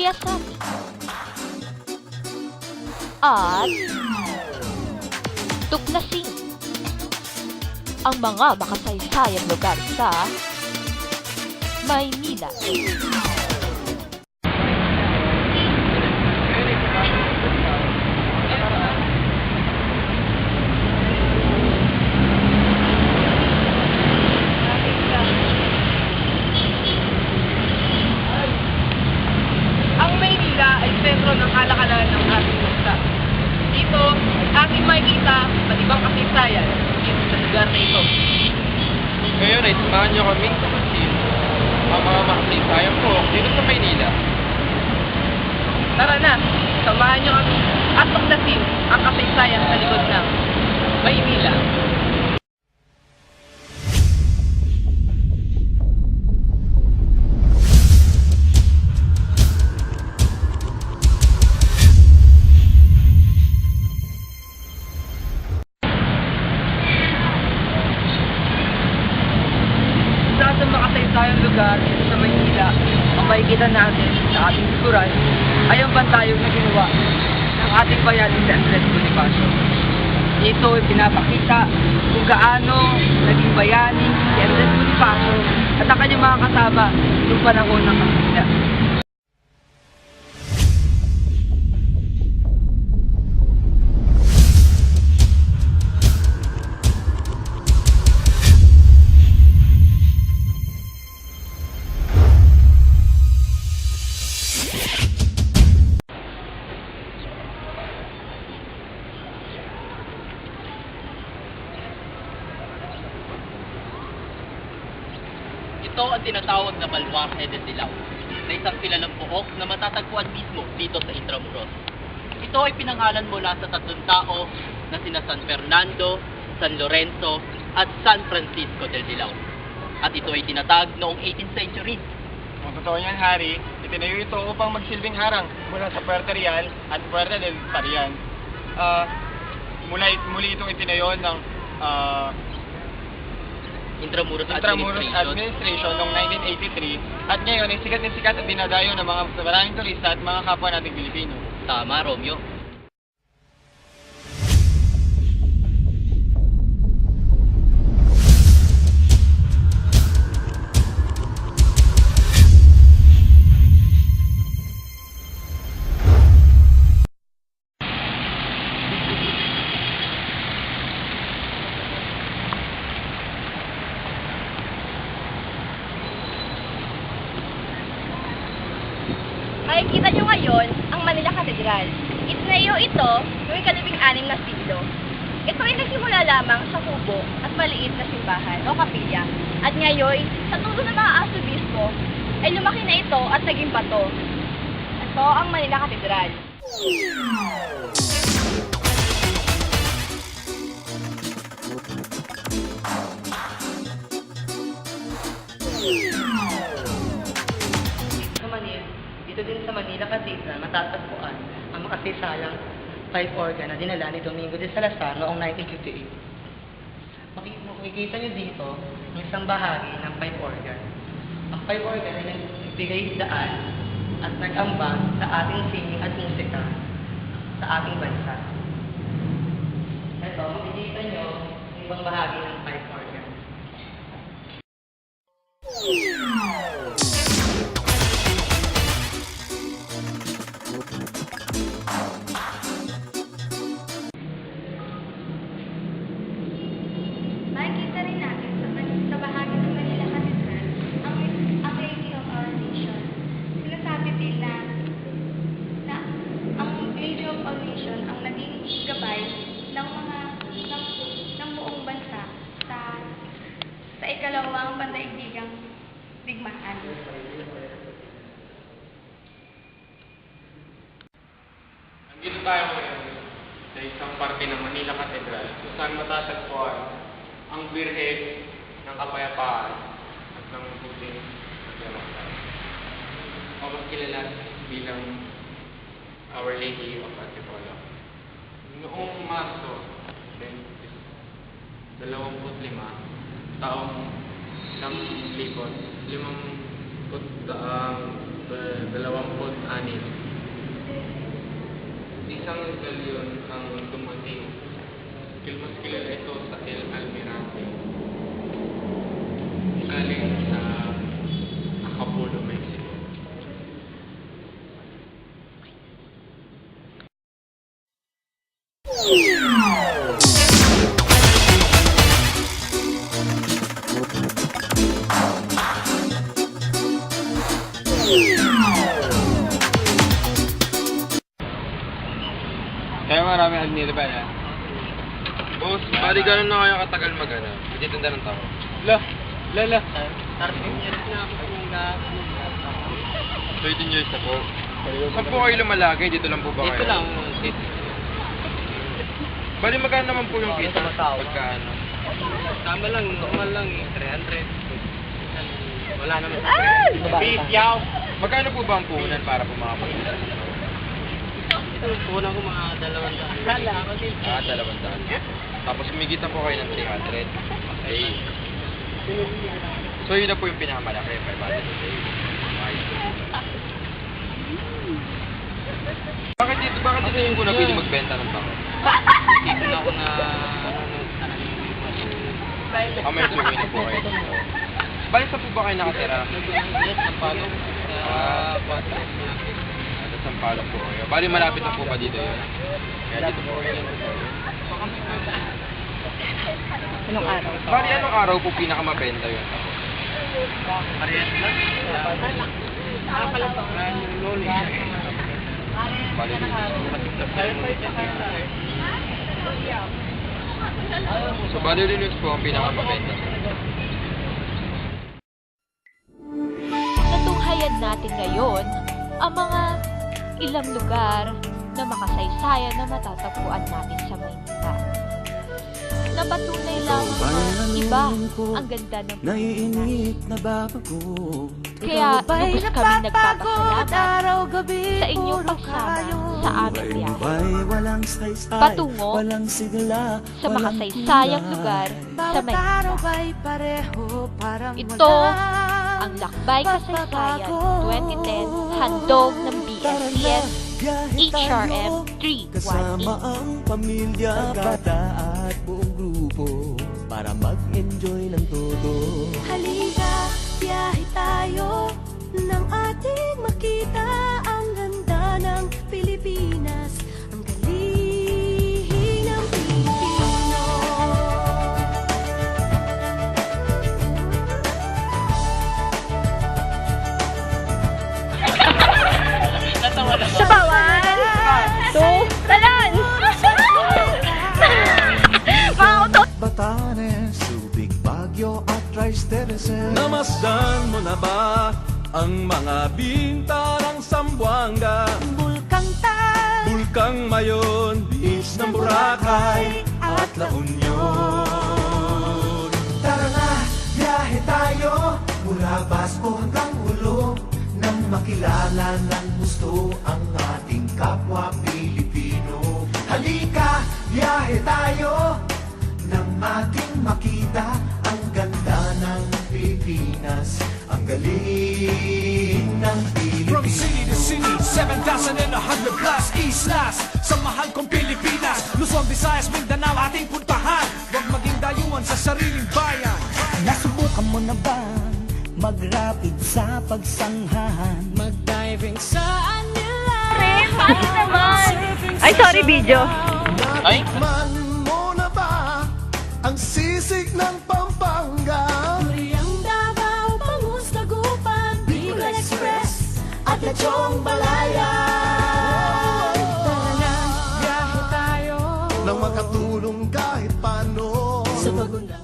Sayasati at tuklasin ang mga makasaysayang lugar sa Maynila. Ang Maynila ay sentro ng kalakalan ng ating bansa. Dito, ating makikita ang ibang kasaysayan dito sa lugar na ito. Ngayon ay samahan niyo kaming tumasin ang mga makasaysayang po dito sa Maynila. Tara na, samahan niyo kami at tuklasin ang kasaysayan sa likod ng Maynila. Sa makasaysayang lugar dito sa Maynila, ang makikita natin sa ating likuran ay ang bantayog na ginawa ng ating bayani si Andres Bonifacio. Ito ay pinapakita kung gaano naging bayani si Andres Bonifacio at ang kanyang mga kasama noong panahon ng Kastila. Ito ang tinatawag na Baluarte del Dilao, na isang kilalang buhok na matatagpuan mismo dito sa Intramuros. Ito ay pinangalan mula sa tatlong tao na sina San Fernando, San Lorenzo, at San Francisco del Dilao. At ito ay tinatag noong 18th century. Kung totoo niyan, Hari, itinayo ito upang magsilbing harang mula sa Puerto Real at Puerto del Parian. Muli itong itinayo ng Intramuros Administration noong 1983 at ngayon ay sikat na sikat at dinadayo ng mga maraming turista at mga kapwa nating Pilipino. Tama, Romeo. Makikita nyo ngayon ang Manila Cathedral. Itinayo ito noong ika-16 na siglo. Ito ay nagsimula lamang sa kubo at maliit na simbahan o kapilya. At ngayon, sa tulong ng mga arsobispo, ay lumaki na ito at naging bato. Ito ang Manila Cathedral. Dito din sa Manila Cathedral, matatagpuan ang makasaysayang pipe organ na dinala ni Domingo de Salazar noong 1958. Makikita nyo dito ang isang bahagi ng pipe organ. Ang pipe organ ay nagbigay daan at nag-ambag sa ating sining at musika sa ating bansa. Ito, makikita nyo ang ibang bahagi ng pipe organ. Makikita rin natin sa bahagi ng Manila Cathedral ang Lady of Our Nation. Sinasabi din na ang Lady of Our Nation ang naging gabay ng buong bansa sa ikalawang pandaigdigang digmaan. Nandito tayo ngayon sa isang parte ng Manila Cathedral kung saan matatagpuan ang Birhen ng Kapayapaan at ng Puting Nagdarasal. O mas kilala bilang Our Lady of Antipolo. Noong Marso 25, taong 5,500 26. Isang galyon ang dumating. Mas kilala ito sa El Almirante. Galing sa Acapulco, Mexico. Kaya marami ang nila na. Boss, bali gano'n na kayo katagal mag-ano? Magtitinda ng tao. La. 13 years na ako kung 13 years na po. Saan po kayo lumalagay? Dito lang po ba kayo? Dito lang, dito. Bali magkano naman po yung kita? Pagka ano? Tama lang, normal lang, 300. Wala naman. Beef, yaw! Magkano po ba ang puhunan para po makapagpunta? Ito, kunan ko mga 200. Kala ako din. 200. Tapos kumikita po kayo ng 300. Okay. So yun na po yung pinakamalaki, 500 a day. Bakit dito yung kuna pwede magbenta ng bako? Dito na ako na... May suwi na po kayo dito. Bali sa po ba kayo nakatira? Yes, napalo. Sa Sampaloc po kayo. Bali malapit na po ba dito yun? Kaya dito po kayo. Anong araw? Bali anong araw po pinakamabenta yun? Parehas lang. Bali so bali Linux po ang pinakamabenta. Natunghayan natin ngayon ang mga ilang lugar na makasaysayan na matatagpuan natin sa Maynila. Napatunay lamang na iba ang ganda ng Naiinit na babago. Kaya lubos kami nagpapasalamat sa inyong pagsama sa aming biyahe. Bay, walang saysay, Patungo walang sigla, sa walang makasaysayang kulay. lugar sa Maynila. Ito ang Lakbay Kasaysayan 2010 handog ng BSCS HRM Kasama 318. ang pamilya, barkada at buong grupo para mag-enjoy ng todo. Halika, biyahe tayo nang ating makita ang ganda ng Pilipinas, ang galing ng Pilipino. Sa bawan! Talon! Mga utot! Batanes, Subic, Baguio at Rice Terraces. Namasdan mo na ba ang mga binta ng Zamboanga? Bulkang Tal, Bulkang Mayon, Beach ng Boracay at La Union. Tara na, biyahe tayo mula Basco hanggang Ulo nang makilala ng gusto ang ating kapwa Pilipino. Halika, biyahe tayo nang ating makita ang ganda ng Pilipinas, ang galing ng Pilipinas. From city to city, 7,100 plus islas sa mahal kong Pilipinas. Luzon, Visayas, Mindanao ating puntahan. Huwag maging dayuhan sa sariling bayan. Nasubukan mo na ba mag-rapid sa pagsanghahan? Mag-diving sa Anila. Paano naman? Ay, sorry, video. Ay? Tikman mo na ba ang sisig ng Pampanga? Kuriang Davao, Bangus, Dagupan, Bicol Express at Lechong Balaya. Tara na, biyahe tayo. Nang makatulog